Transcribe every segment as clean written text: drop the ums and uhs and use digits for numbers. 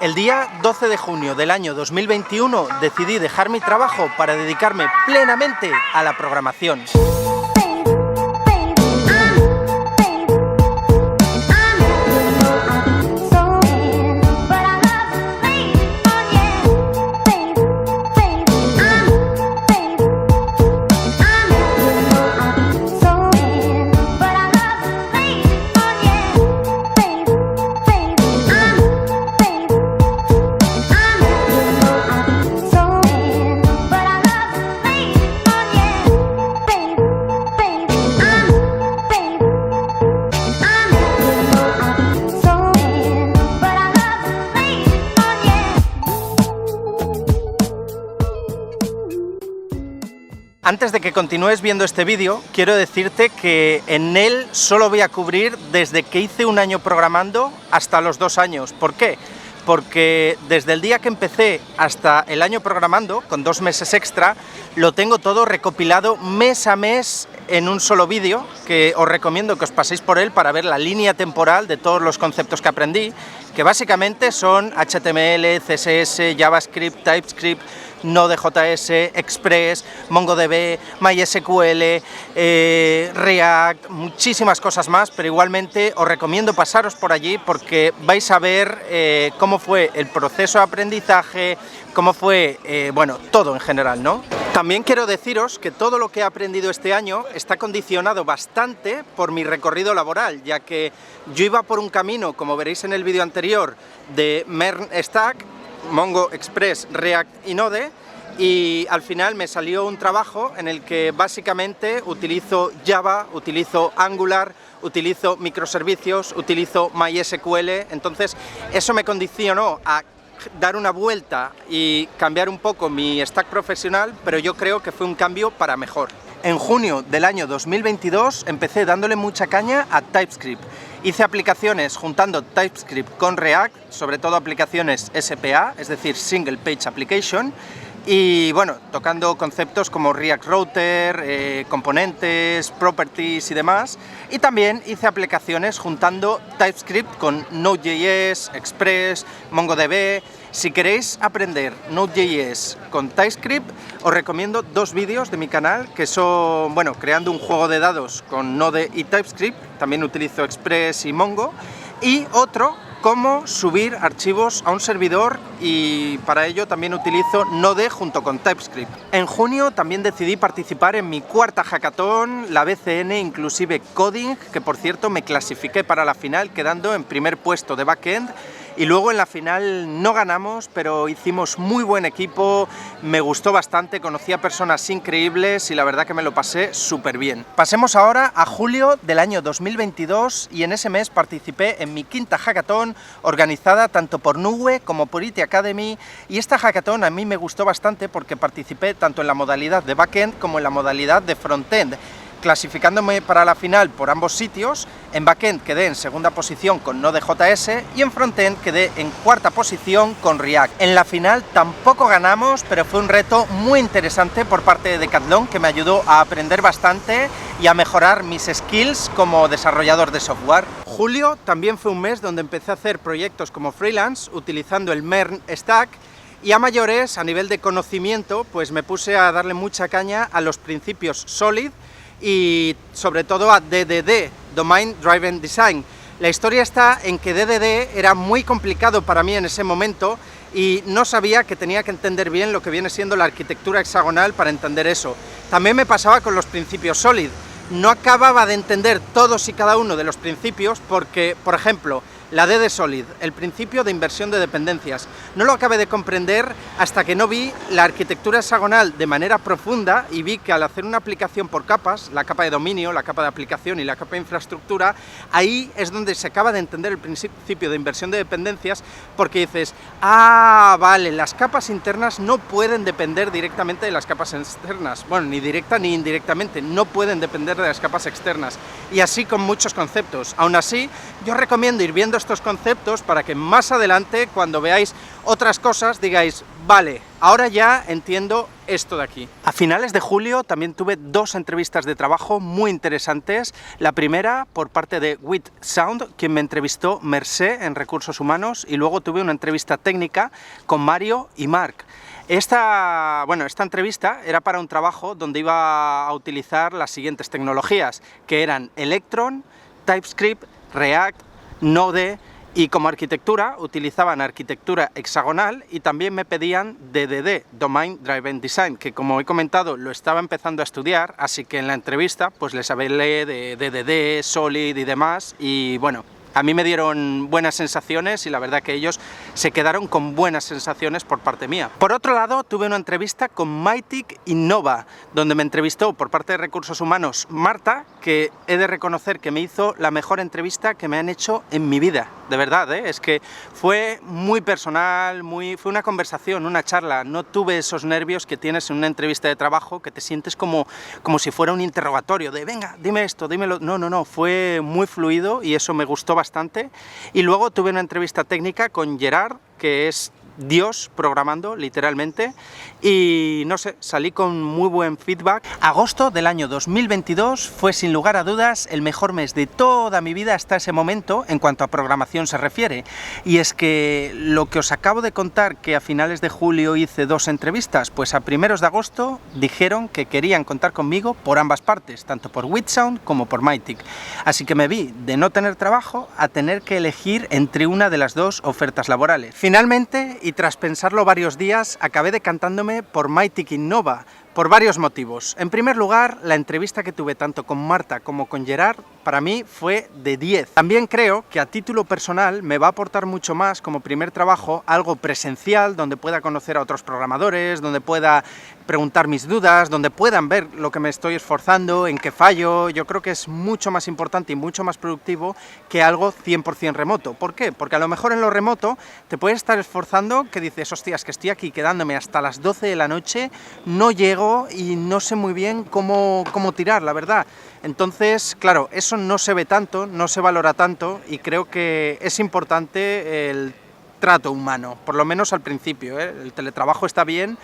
El día 12 de junio del año 2021 decidí dejar mi trabajo para dedicarme plenamente a la programación. Antes de que continúes viendo este vídeo, quiero decirte que en él solo voy a cubrir desde que hice un año programando hasta los 2 años. ¿Por qué? Porque desde el día que empecé hasta el año programando, con 2 meses extra, lo tengo todo recopilado mes a mes en un solo vídeo, que os recomiendo que os paséis por él para ver la línea temporal de todos los conceptos que aprendí, que básicamente son HTML, CSS, JavaScript, TypeScript, Node.js, Express, MongoDB, MySQL, React, muchísimas cosas más, pero igualmente os recomiendo pasaros por allí porque vais a ver cómo fue el proceso de aprendizaje, cómo fue, bueno, todo en general, ¿no? También quiero deciros que todo lo que he aprendido este año está condicionado bastante por mi recorrido laboral, ya que yo iba por un camino, como veréis en el vídeo anterior, de MERN Stack, Mongo, Express, React y Node, y al final me salió un trabajo en el que básicamente utilizo Java, utilizo Angular, utilizo microservicios, utilizo MySQL. Entonces eso me condicionó a dar una vuelta y cambiar un poco mi stack profesional, pero yo creo que fue un cambio para mejor. En junio del año 2022 empecé dándole mucha caña a TypeScript. Hice aplicaciones juntando TypeScript con React, sobre todo aplicaciones SPA, es decir, Single Page Application, y bueno, tocando conceptos como React Router, componentes, properties y demás. Y también hice aplicaciones juntando TypeScript con Node.js, Express, MongoDB. Si queréis aprender Node.js con TypeScript, os recomiendo 2 vídeos de mi canal, que son, bueno, creando un juego de dados con Node y TypeScript, también utilizo Express y Mongo, y otro, cómo subir archivos a un servidor, y para ello también utilizo Node junto con TypeScript. En junio también decidí participar en mi 4ª hackathon, la BCN Inclusive Coding, que por cierto me clasifiqué para la final quedando en primer puesto de backend. Y luego en la final no ganamos, pero hicimos muy buen equipo, me gustó bastante, conocí a personas increíbles y la verdad que me lo pasé súper bien. Pasemos ahora a julio del año 2022 y en ese mes participé en mi 5ª hackathon organizada tanto por Nube como por IT Academy, y esta hackathon a mí me gustó bastante porque participé tanto en la modalidad de backend como en la modalidad de frontend, clasificándome para la final por ambos sitios. En backend quedé en 2ª posición con Node.js y en frontend quedé en 4ª posición con React. En la final tampoco ganamos, pero fue un reto muy interesante por parte de Decathlon que me ayudó a aprender bastante y a mejorar mis skills como desarrollador de software. Julio también fue un mes donde empecé a hacer proyectos como freelance utilizando el MERN Stack, y a mayores, a nivel de conocimiento, pues me puse a darle mucha caña a los principios Solid y sobre todo a DDD, Domain Driven Design. La historia está en que DDD era muy complicado para mí en ese momento y no sabía que tenía que entender bien lo que viene siendo la arquitectura hexagonal para entender eso. También me pasaba con los principios Solid. No acababa de entender todos y cada uno de los principios porque, por ejemplo, la D de Solid, el principio de inversión de dependencias, no lo acabé de comprender hasta que no vi la arquitectura hexagonal de manera profunda y vi que al hacer una aplicación por capas, la capa de dominio, la capa de aplicación y la capa de infraestructura, ahí es donde se acaba de entender el principio de inversión de dependencias, porque dices, ah, vale, las capas internas no pueden depender directamente de las capas externas, bueno, ni directa ni indirectamente, no pueden depender de las capas externas, y así con muchos conceptos. Aún así, yo recomiendo ir viendo estos conceptos para que más adelante, cuando veáis otras cosas digáis, vale, ahora ya entiendo esto de aquí. A finales de julio también tuve 2 entrevistas de trabajo muy interesantes. La primera por parte de WithSound, quien me entrevistó Mercé en Recursos Humanos, y luego tuve una entrevista técnica con Mario y Marc. Esta entrevista era para un trabajo donde iba a utilizar las siguientes tecnologías, que eran Electron, TypeScript, React, Node, y como arquitectura utilizaban arquitectura hexagonal y también me pedían DDD, Domain Driven Design, que como he comentado lo estaba empezando a estudiar, así que en la entrevista pues les hablé de DDD, Solid y demás, y bueno, a mí me dieron buenas sensaciones y la verdad que ellos se quedaron con buenas sensaciones por parte mía. Por otro lado, tuve una entrevista con Mautic Innova, donde me entrevistó por parte de Recursos Humanos Marta, que he de reconocer que me hizo la mejor entrevista que me han hecho en mi vida, de verdad, es que fue muy personal, fue una conversación, una charla, no tuve esos nervios que tienes en una entrevista de trabajo, que te sientes como si fuera un interrogatorio, de venga, dime esto, dímelo, no, fue muy fluido y eso me gustó bastante. Y luego tuve una entrevista técnica con Gerard, que es Dios programando, literalmente, y no sé, salí con muy buen feedback. Agosto del año 2022 fue sin lugar a dudas el mejor mes de toda mi vida hasta ese momento en cuanto a programación se refiere, y es que lo que os acabo de contar, que a finales de julio hice 2 entrevistas, pues a primeros de agosto dijeron que querían contar conmigo por ambas partes, tanto por WithSound como por Mautic, así que me vi de no tener trabajo a tener que elegir entre una de las 2 ofertas laborales. Finalmente, y tras pensarlo varios días, acabé decantándome por Mautic Innova, por varios motivos. En primer lugar, la entrevista que tuve tanto con Marta como con Gerard, para mí fue de 10. También creo que a título personal me va a aportar mucho más como primer trabajo algo presencial, donde pueda conocer a otros programadores, donde pueda preguntar mis dudas, donde puedan ver lo que me estoy esforzando, en qué fallo. Yo creo que es mucho más importante y mucho más productivo que algo 100% remoto. ¿Por qué? Porque a lo mejor en lo remoto te puedes estar esforzando, que dices, hostias, que estoy aquí quedándome hasta las 12 de la noche, no llego y no sé muy bien cómo tirar, la verdad. Entonces, claro, eso no se ve tanto, no se valora tanto, y creo que es importante el trato humano, por lo menos al principio, El teletrabajo está bien,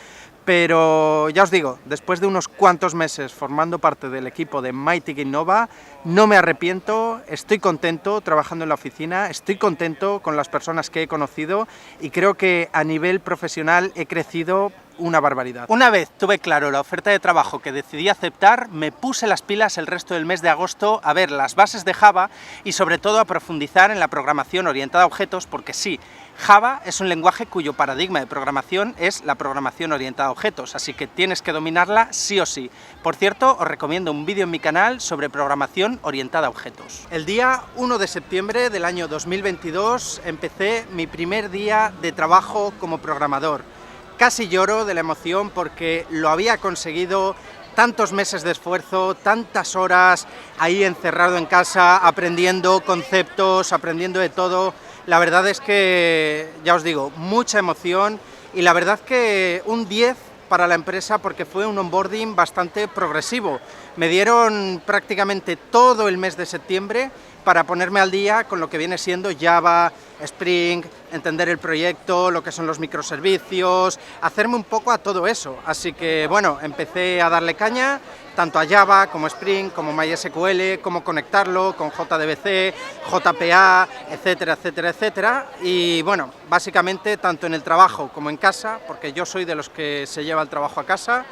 pero ya os digo, después de unos cuantos meses formando parte del equipo de Mautic Innova, no me arrepiento, estoy contento trabajando en la oficina, estoy contento con las personas que he conocido y creo que a nivel profesional he crecido una barbaridad. Una vez tuve claro la oferta de trabajo que decidí aceptar, me puse las pilas el resto del mes de agosto a ver las bases de Java y sobre todo a profundizar en la programación orientada a objetos, porque sí, Java es un lenguaje cuyo paradigma de programación es la programación orientada a objetos, así que tienes que dominarla sí o sí. Por cierto, os recomiendo un vídeo en mi canal sobre programación orientada a objetos. El día 1 de septiembre del año 2022 empecé mi primer día de trabajo como programador. Casi lloro de la emoción porque lo había conseguido, tantos meses de esfuerzo, tantas horas ahí encerrado en casa, aprendiendo conceptos, aprendiendo de todo. La verdad es que, ya os digo, mucha emoción y la verdad que un 10 para la empresa porque fue un onboarding bastante progresivo. Me dieron prácticamente todo el mes de septiembre para ponerme al día con lo que viene siendo Java, Spring, entender el proyecto, lo que son los microservicios, hacerme un poco a todo eso. Así que bueno, empecé a darle caña tanto a Java como Spring, como MySQL, cómo conectarlo con JDBC, JPA, etcétera, etcétera, etcétera. Y bueno, básicamente tanto en el trabajo como en casa, porque yo soy de los que se lleva el trabajo a casa,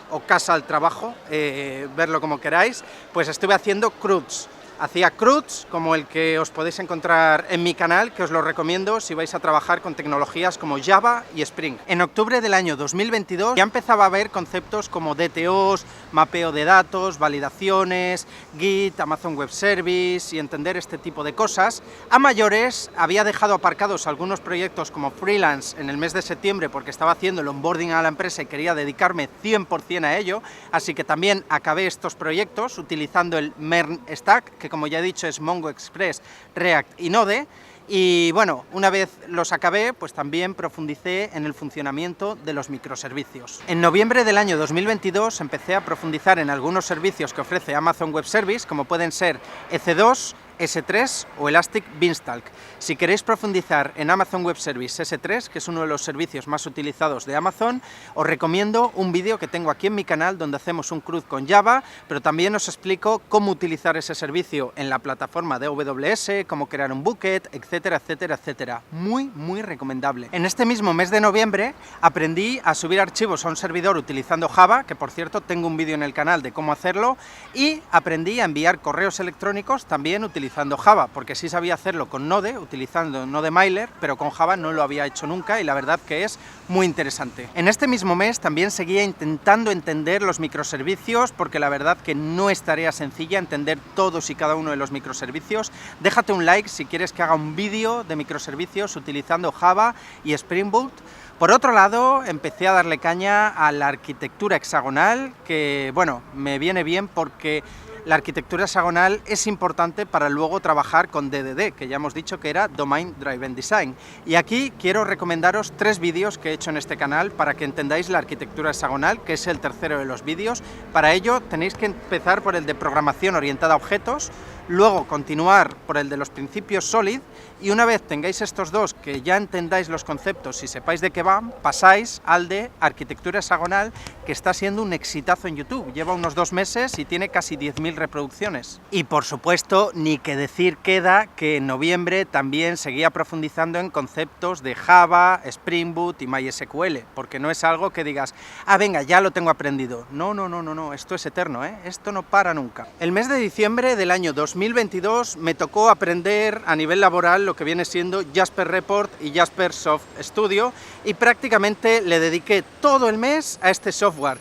o casa al trabajo, verlo como queráis, pues estuve haciendo CRUDs. Hacía CRUDs como el que os podéis encontrar en mi canal, que os lo recomiendo si vais a trabajar con tecnologías como Java y Spring. En octubre del año 2022 ya empezaba a ver conceptos como DTOs, mapeo de datos, validaciones, Git, Amazon Web Service y entender este tipo de cosas. A mayores había dejado aparcados algunos proyectos como freelance en el mes de septiembre porque estaba haciendo el onboarding a la empresa y quería dedicarme 100% a ello, así que también acabé estos proyectos utilizando el MERN Stack, que como ya he dicho es Mongo Express, React y Node, y bueno, una vez los acabé, pues también profundicé en el funcionamiento de los microservicios. En noviembre del año 2022 empecé a profundizar en algunos servicios que ofrece Amazon Web Service, como pueden ser EC2, S3 o Elastic Beanstalk. Si queréis profundizar en Amazon Web Service S3, que es uno de los servicios más utilizados de Amazon, os recomiendo un vídeo que tengo aquí en mi canal donde hacemos un CRUD con Java, pero también os explico cómo utilizar ese servicio en la plataforma de AWS, cómo crear un bucket, etcétera, etcétera, etcétera. Muy recomendable. En este mismo mes de noviembre aprendí a subir archivos a un servidor utilizando Java, que por cierto tengo un vídeo en el canal de cómo hacerlo, y aprendí a enviar correos electrónicos también utilizando Java, porque sí sabía hacerlo con Node, utilizando NodeMailer, pero con Java no lo había hecho nunca y la verdad que es muy interesante. En este mismo mes también seguía intentando entender los microservicios, porque la verdad que no es tarea sencilla entender todos y cada uno de los microservicios. Déjate un like si quieres que haga un vídeo de microservicios utilizando Java y Spring Boot. Por otro lado, empecé a darle caña a la arquitectura hexagonal, que bueno, me viene bien porque la arquitectura hexagonal es importante para luego trabajar con DDD, que ya hemos dicho que era Domain Driven Design. Y aquí quiero recomendaros 3 vídeos que he hecho en este canal para que entendáis la arquitectura hexagonal, que es el tercero de los vídeos. Para ello tenéis que empezar por el de programación orientada a objetos, luego continuar por el de los principios SOLID, y una vez tengáis estos dos, que ya entendáis los conceptos y sepáis de qué van, pasáis al de arquitectura hexagonal, que está siendo un exitazo en YouTube. Lleva unos 2 meses y tiene casi 10.000 reproducciones. Y por supuesto, ni que decir queda que en noviembre también seguía profundizando en conceptos de Java, Spring Boot y MySQL, porque no es algo que digas, ah, venga, ya lo tengo aprendido. No, esto es eterno, esto no para nunca. El mes de diciembre del año 2022 me tocó aprender a nivel laboral lo que viene siendo Jasper Report y Jasper Soft Studio, y prácticamente le dediqué todo el mes a este software.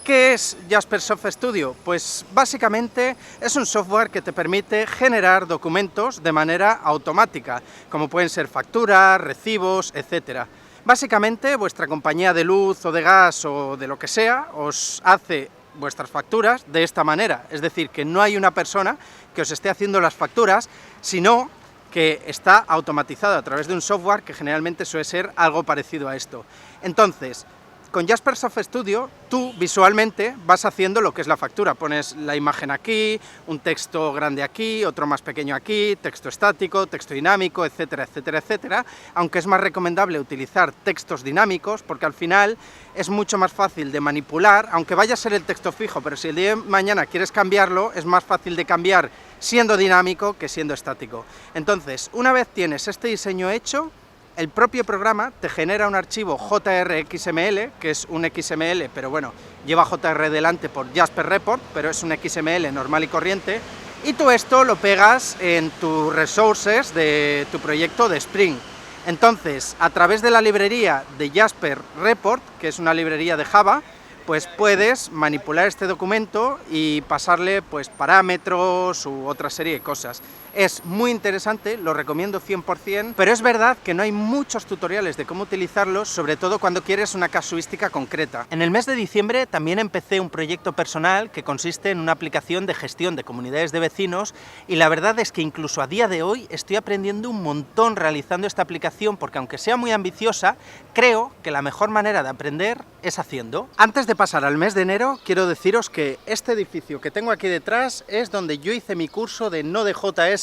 ¿Qué es Jasper Soft Studio? Pues básicamente es un software que te permite generar documentos de manera automática, como pueden ser facturas, recibos, etcétera. Básicamente vuestra compañía de luz o de gas o de lo que sea os hace vuestras facturas de esta manera, es decir, que no hay una persona que os esté haciendo las facturas, sino que está automatizado a través de un software que generalmente suele ser algo parecido a esto. Entonces, con Jasper Soft Studio, tú visualmente vas haciendo lo que es la factura. Pones la imagen aquí, un texto grande aquí, otro más pequeño aquí, texto estático, texto dinámico, etcétera, etcétera, etcétera. Aunque es más recomendable utilizar textos dinámicos, porque al final es mucho más fácil de manipular, aunque vaya a ser el texto fijo, pero si el día de mañana quieres cambiarlo, es más fácil de cambiar siendo dinámico que siendo estático. Entonces, una vez tienes este diseño hecho, el propio programa te genera un archivo JRXML, que es un XML, pero bueno, lleva JR delante por Jasper Report, pero es un XML normal y corriente, y tú esto lo pegas en tus resources de tu proyecto de Spring. Entonces, a través de la librería de Jasper Report, que es una librería de Java, pues puedes manipular este documento y pasarle pues parámetros u otra serie de cosas. Es muy interesante, lo recomiendo 100%, pero es verdad que no hay muchos tutoriales de cómo utilizarlo, sobre todo cuando quieres una casuística concreta. En el mes de diciembre también empecé un proyecto personal que consiste en una aplicación de gestión de comunidades de vecinos, y la verdad es que incluso a día de hoy estoy aprendiendo un montón realizando esta aplicación, porque aunque sea muy ambiciosa, creo que la mejor manera de aprender es haciendo. Antes de pasar al mes de enero, quiero deciros que este edificio que tengo aquí detrás es donde yo hice mi curso de Node.js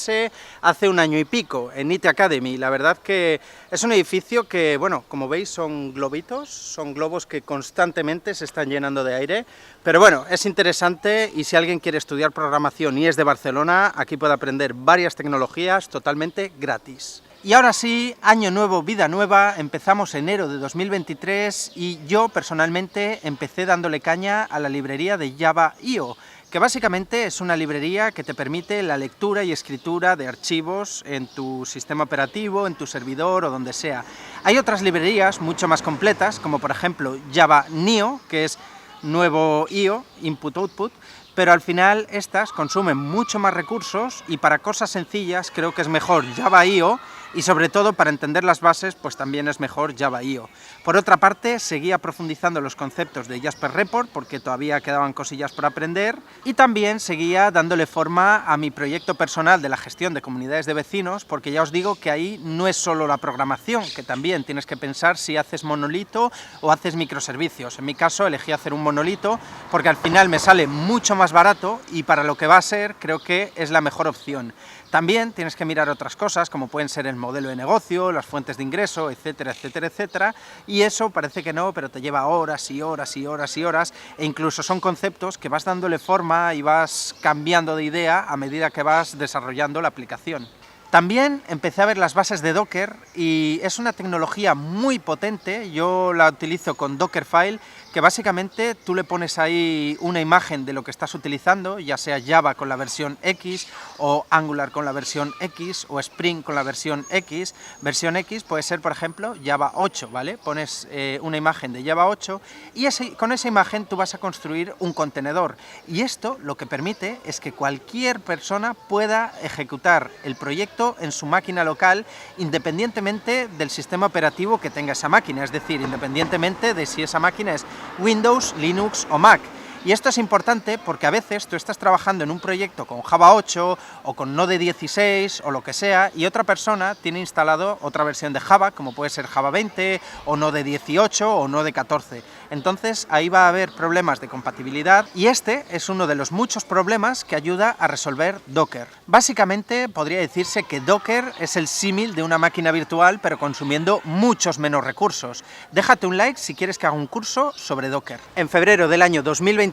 hace un año y pico, en IT Academy. La verdad que es un edificio que, bueno, como veis son globitos, son globos que constantemente se están llenando de aire, pero bueno, es interesante, y si alguien quiere estudiar programación y es de Barcelona, aquí puede aprender varias tecnologías totalmente gratis. Y ahora sí, año nuevo, vida nueva, empezamos enero de 2023 y yo personalmente empecé dándole caña a la librería de Java.io, que básicamente es una librería que te permite la lectura y escritura de archivos en tu sistema operativo, en tu servidor o donde sea. Hay otras librerías mucho más completas, como por ejemplo Java.neo, que es nuevo IO, Input-Output, pero al final estas consumen mucho más recursos y para cosas sencillas creo que es mejor Java.io, y sobre todo para entender las bases pues también es mejor Java.io. Por otra parte, seguía profundizando los conceptos de Jasper Report porque todavía quedaban cosillas por aprender y también seguía dándole forma a mi proyecto personal de la gestión de comunidades de vecinos, porque ya os digo que ahí no es solo la programación, que también tienes que pensar si haces monolito o haces microservicios. En mi caso elegí hacer un monolito porque al final me sale mucho más barato y para lo que va a ser creo que es la mejor opción. También tienes que mirar otras cosas como pueden ser el modelo de negocio, las fuentes de ingreso, etcétera, etcétera, etcétera, y eso parece que no, pero te lleva horas y horas y horas y horas, e incluso son conceptos que vas dándole forma y vas cambiando de idea a medida que vas desarrollando la aplicación. También empecé a ver las bases de Docker y es una tecnología muy potente, yo la utilizo con Dockerfile, que básicamente tú le pones ahí una imagen de lo que estás utilizando, ya sea Java con la versión X, o Angular con la versión X, o Spring con la versión X. Versión X puede ser, por ejemplo, Java 8, ¿vale? Pones una imagen de Java 8 y con esa imagen tú vas a construir un contenedor. Y esto lo que permite es que cualquier persona pueda ejecutar el proyecto en su máquina local, independientemente del sistema operativo que tenga esa máquina, es decir, independientemente de si esa máquina es Windows, Linux o Mac. Y esto es importante porque a veces tú estás trabajando en un proyecto con Java 8 o con Node 16 o lo que sea y otra persona tiene instalado otra versión de Java, como puede ser Java 20 o Node 18 o Node 14. Entonces ahí va a haber problemas de compatibilidad y este es uno de los muchos problemas que ayuda a resolver Docker. Básicamente podría decirse que Docker es el símil de una máquina virtual pero consumiendo muchos menos recursos. Déjate un like si quieres que haga un curso sobre Docker. En febrero del año 2023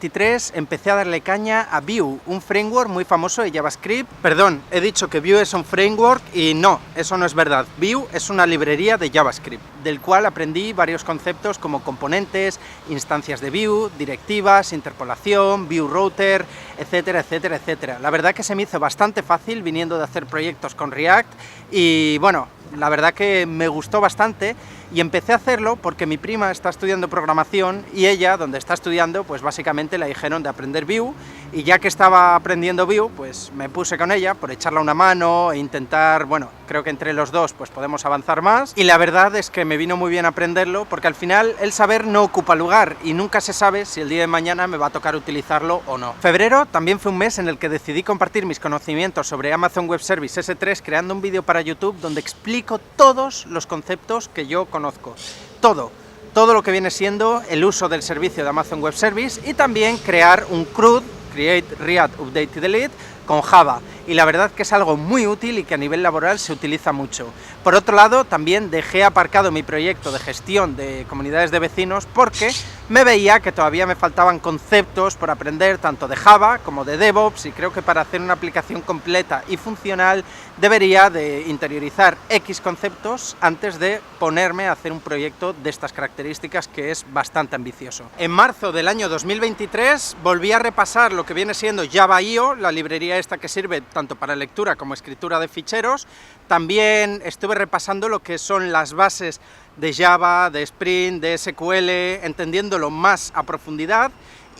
empecé a darle caña a Vue, un framework muy famoso de JavaScript. Perdón, he dicho que Vue es un framework y no, eso no es verdad. Vue es una librería de JavaScript, del cual aprendí varios conceptos como componentes, instancias de Vue, directivas, interpolación, Vue Router, etcétera, etcétera, etcétera. La verdad que se me hizo bastante fácil viniendo de hacer proyectos con React y bueno, la verdad que me gustó bastante y empecé a hacerlo porque mi prima está estudiando programación y ella, donde está estudiando, pues básicamente le dijeron de aprender Vue y ya que estaba aprendiendo Vue, pues me puse con ella por echarle una mano e intentar, bueno, creo que entre los dos pues podemos avanzar más y la verdad es que me vino muy bien aprenderlo porque al final el saber no ocupa lugar y nunca se sabe si el día de mañana me va a tocar utilizarlo o no. Febrero también fue un mes en el que decidí compartir mis conocimientos sobre Amazon Web Service S3 creando un vídeo para YouTube donde explico todos los conceptos que yo conozco, todo lo que viene siendo el uso del servicio de Amazon Web Service y también crear un CRUD, Create, React, Update y Delete, con Java. Y la verdad que es algo muy útil y que a nivel laboral se utiliza mucho. Por otro lado, también dejé aparcado mi proyecto de gestión de comunidades de vecinos porque me veía que todavía me faltaban conceptos por aprender tanto de Java como de DevOps y creo que para hacer una aplicación completa y funcional debería de interiorizar X conceptos antes de ponerme a hacer un proyecto de estas características que es bastante ambicioso. En marzo del año 2023 volví a repasar lo que viene siendo Java.io, la librería esta que sirve tanto para lectura como escritura de ficheros. También estuve repasando lo que son las bases de Java, de Spring, de SQL, entendiéndolo más a profundidad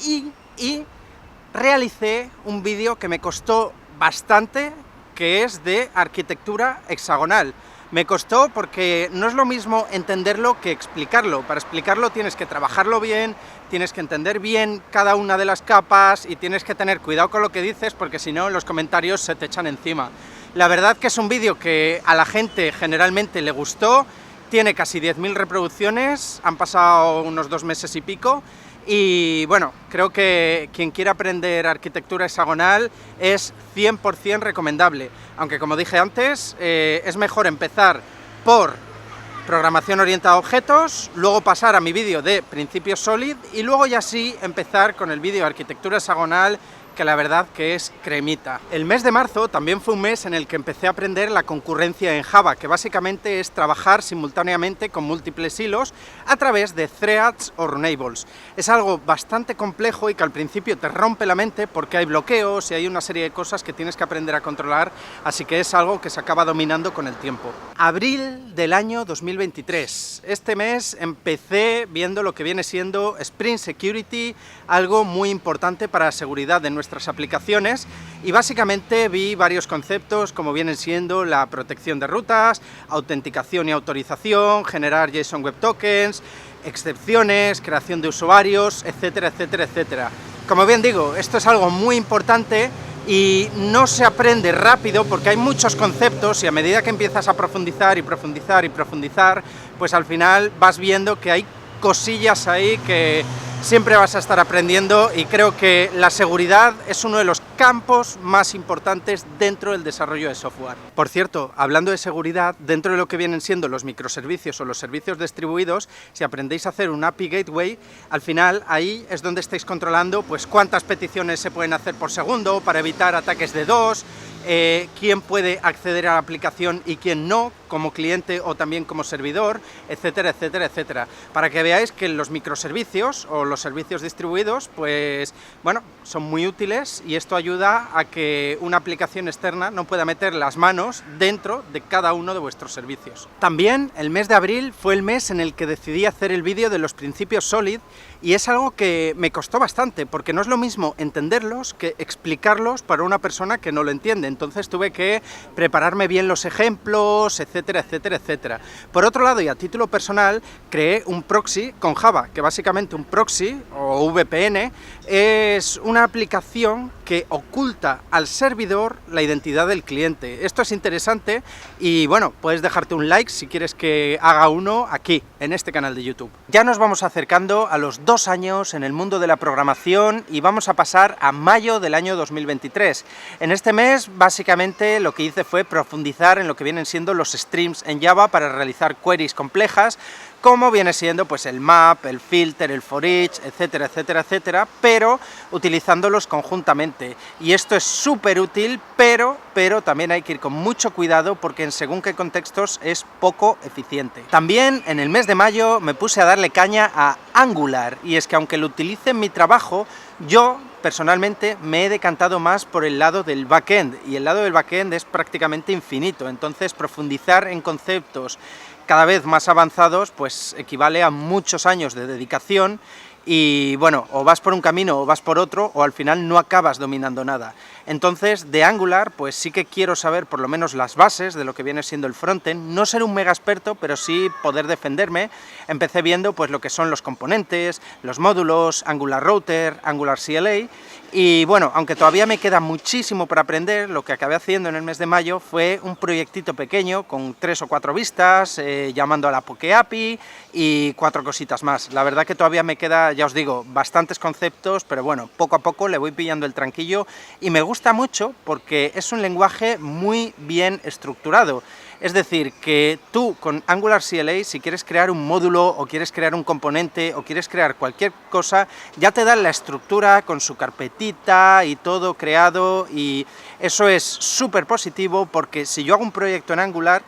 y realicé un vídeo que me costó bastante, que es de arquitectura hexagonal. Me costó porque no es lo mismo entenderlo que explicarlo. Para explicarlo tienes que trabajarlo bien, tienes que entender bien cada una de las capas y tienes que tener cuidado con lo que dices porque si no los comentarios se te echan encima. La verdad que es un vídeo que a la gente generalmente le gustó, tiene casi 10.000 reproducciones, han pasado unos 2 meses y pico. Y bueno, creo que quien quiera aprender arquitectura hexagonal es 100% recomendable, aunque como dije antes, es mejor empezar por programación orientada a objetos, luego pasar a mi vídeo de principios Solid y luego ya sí empezar con el vídeo de arquitectura hexagonal, que la verdad que es cremita. El mes de marzo también fue un mes en el que empecé a aprender la concurrencia en Java, que básicamente es trabajar simultáneamente con múltiples hilos a través de threads o runables. Es algo bastante complejo y que al principio te rompe la mente porque hay bloqueos y hay una serie de cosas que tienes que aprender a controlar, así que es algo que se acaba dominando con el tiempo. Abril del año 2023. Este mes empecé viendo lo que viene siendo Spring Security, algo muy importante para la seguridad de nuestra vuestras aplicaciones y básicamente vi varios conceptos como vienen siendo la protección de rutas, autenticación y autorización, generar JSON Web Tokens, excepciones, creación de usuarios, etcétera, etcétera, etcétera. Como bien digo, esto es algo muy importante y no se aprende rápido porque hay muchos conceptos y a medida que empiezas a profundizar y profundizar y profundizar, pues al final vas viendo que hay cosillas ahí que siempre vas a estar aprendiendo y creo que la seguridad es uno de los campos más importantes dentro del desarrollo de software. Por cierto, hablando de seguridad, dentro de lo que vienen siendo los microservicios o los servicios distribuidos, si aprendéis a hacer un API Gateway, al final ahí es donde estáis controlando pues cuántas peticiones se pueden hacer por segundo para evitar ataques de DOS, quién puede acceder a la aplicación y quién no, como cliente o también como servidor, etcétera, etcétera, etcétera. Para que veáis que los microservicios o los servicios distribuidos, pues bueno, son muy útiles y esto ayuda a que una aplicación externa no pueda meter las manos dentro de cada uno de vuestros servicios. También el mes de abril fue el mes en el que decidí hacer el vídeo de los principios Solid y es algo que me costó bastante porque no es lo mismo entenderlos que explicarlos para una persona que no lo entiende. Entonces tuve que prepararme bien los ejemplos, etcétera, etcétera, etcétera. Por otro lado, y a título personal, creé un proxy con Java, que básicamente un proxy, o VPN, es una aplicación que oculta al servidor la identidad del cliente. Esto es interesante y bueno, puedes dejarte un like si quieres que haga uno aquí, en este canal de YouTube. Ya nos vamos acercando a los 2 años en el mundo de la programación y vamos a pasar a mayo del año 2023. En este mes, básicamente, lo que hice fue profundizar en lo que vienen siendo los streams en Java para realizar queries complejas, como viene siendo pues el map, el filter, el for each, etcétera, etcétera, etcétera, pero utilizándolos conjuntamente. Y esto es súper útil, pero también hay que ir con mucho cuidado porque en según qué contextos es poco eficiente. También en el mes de mayo me puse a darle caña a Angular, y es que aunque lo utilice en mi trabajo, yo personalmente me he decantado más por el lado del backend, y el lado del backend es prácticamente infinito, entonces profundizar en conceptos cada vez más avanzados pues equivale a muchos años de dedicación y bueno, o vas por un camino o vas por otro, o al final no acabas dominando nada. Entonces, de Angular, pues sí que quiero saber por lo menos las bases de lo que viene siendo el frontend, no ser un mega experto, pero sí poder defenderme. Empecé viendo pues lo que son los componentes, los módulos, Angular Router, Angular CLA, y bueno, aunque todavía me queda muchísimo por aprender, lo que acabé haciendo en el mes de mayo fue un proyectito pequeño con 3 o 4 vistas, llamando a la Poke API y 4 cositas más. La verdad que todavía me queda, ya os digo, bastantes conceptos, pero bueno, poco a poco le voy pillando el tranquillo y me gusta mucho porque es un lenguaje muy bien estructurado. Es decir, que tú con Angular CLA, si quieres crear un módulo o quieres crear un componente o quieres crear cualquier cosa, ya te dan la estructura con su carpetita y todo creado, y eso es súper positivo porque si yo hago un proyecto en Angular,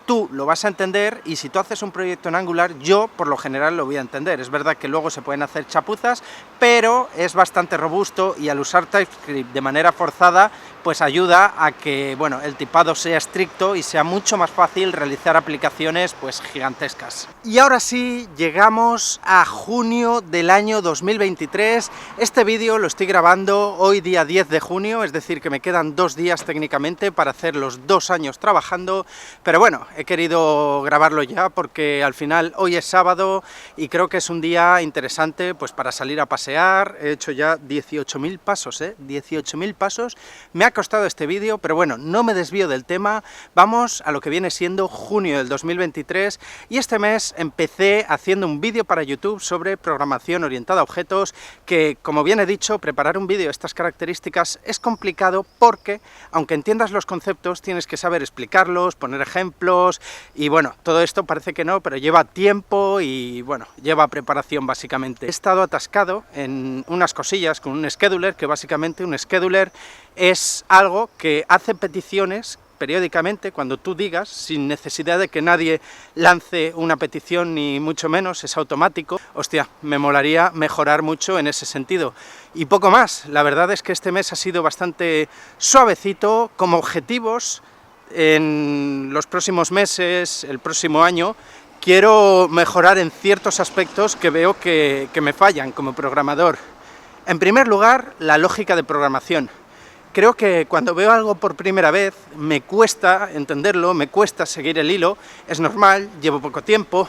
tú lo vas a entender, y si tú haces un proyecto en Angular, yo por lo general lo voy a entender. Es verdad que luego se pueden hacer chapuzas, pero es bastante robusto y al usar TypeScript de manera forzada, pues ayuda a que bueno, el tipado sea estricto y sea mucho más fácil realizar aplicaciones pues gigantescas. Y ahora sí, llegamos a junio del año 2023. Este vídeo lo estoy grabando hoy día 10 de junio, es decir que me quedan 2 días técnicamente para hacer los 2 años trabajando, pero bueno, he querido grabarlo ya porque al final hoy es sábado y creo que es un día interesante pues para salir a pasear. He hecho ya 18.000 pasos, 18.000 pasos. Me ha costado este vídeo, pero bueno, no me desvío del tema. Vamos a lo que viene siendo junio del 2023 y este mes empecé haciendo un vídeo para YouTube sobre programación orientada a objetos, que como bien he dicho, preparar un vídeo de estas características es complicado porque aunque entiendas los conceptos tienes que saber explicarlos, poner ejemplos y bueno, todo esto parece que no, pero lleva tiempo y bueno, lleva preparación básicamente. He estado atascado en unas cosillas con un scheduler, que básicamente un scheduler es algo que hace peticiones periódicamente cuando tú digas, sin necesidad de que nadie lance una petición ni mucho menos, es automático. Hostia, me molaría mejorar mucho en ese sentido. Y poco más, la verdad es que este mes ha sido bastante suavecito. Como objetivos en los próximos meses, el próximo año, quiero mejorar en ciertos aspectos que veo que me fallan como programador. En primer lugar, la lógica de programación. Creo que cuando veo algo por primera vez me cuesta entenderlo, me cuesta seguir el hilo, es normal, llevo poco tiempo,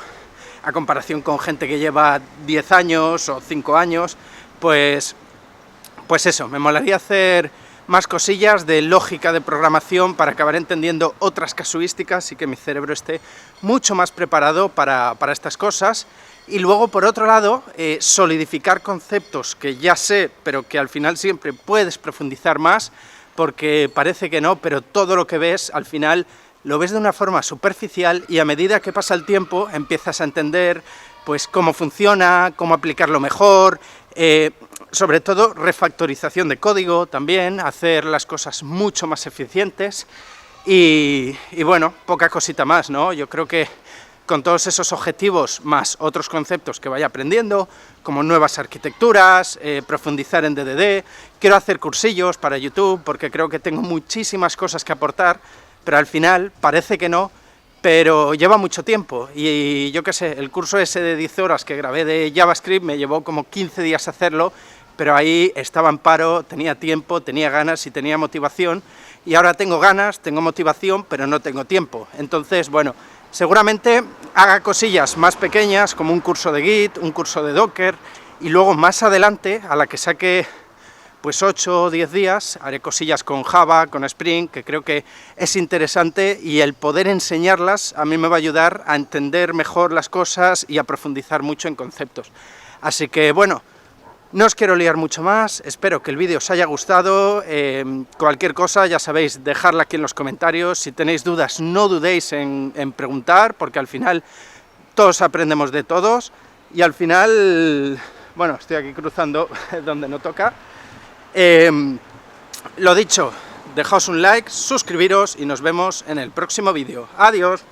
a comparación con gente que lleva 10 años o 5 años, pues eso, me molaría hacer más cosillas de lógica de programación para acabar entendiendo otras casuísticas y que mi cerebro esté mucho más preparado para estas cosas. Y luego, por otro lado, solidificar conceptos que ya sé, pero que al final siempre puedes profundizar más, porque parece que no, pero todo lo que ves, al final, lo ves de una forma superficial y a medida que pasa el tiempo empiezas a entender pues cómo funciona, cómo aplicarlo mejor, sobre todo refactorización de código también, hacer las cosas mucho más eficientes y bueno, poca cosita más, ¿no? Yo creo que con todos esos objetivos, más otros conceptos que vaya aprendiendo, como nuevas arquitecturas, profundizar en DDD, quiero hacer cursillos para YouTube, porque creo que tengo muchísimas cosas que aportar, pero al final parece que no, pero lleva mucho tiempo, y yo qué sé, el curso ese de 10 horas que grabé de JavaScript me llevó como 15 días hacerlo, pero ahí estaba en paro, tenía tiempo, tenía ganas y tenía motivación, y ahora tengo ganas, tengo motivación, pero no tengo tiempo. Entonces, bueno, seguramente haga cosillas más pequeñas, como un curso de Git, un curso de Docker, y luego más adelante, a la que saque pues 8 o 10 días, haré cosillas con Java, con Spring, que creo que es interesante, y el poder enseñarlas a mí me va a ayudar a entender mejor las cosas y a profundizar mucho en conceptos. Así que, bueno, no os quiero liar mucho más, espero que el vídeo os haya gustado, cualquier cosa ya sabéis, dejadla aquí en los comentarios, si tenéis dudas no dudéis en preguntar, porque al final todos aprendemos de todos, y al final, bueno, estoy aquí cruzando donde no toca, lo dicho, dejaos un like, suscribiros y nos vemos en el próximo vídeo. ¡Adiós!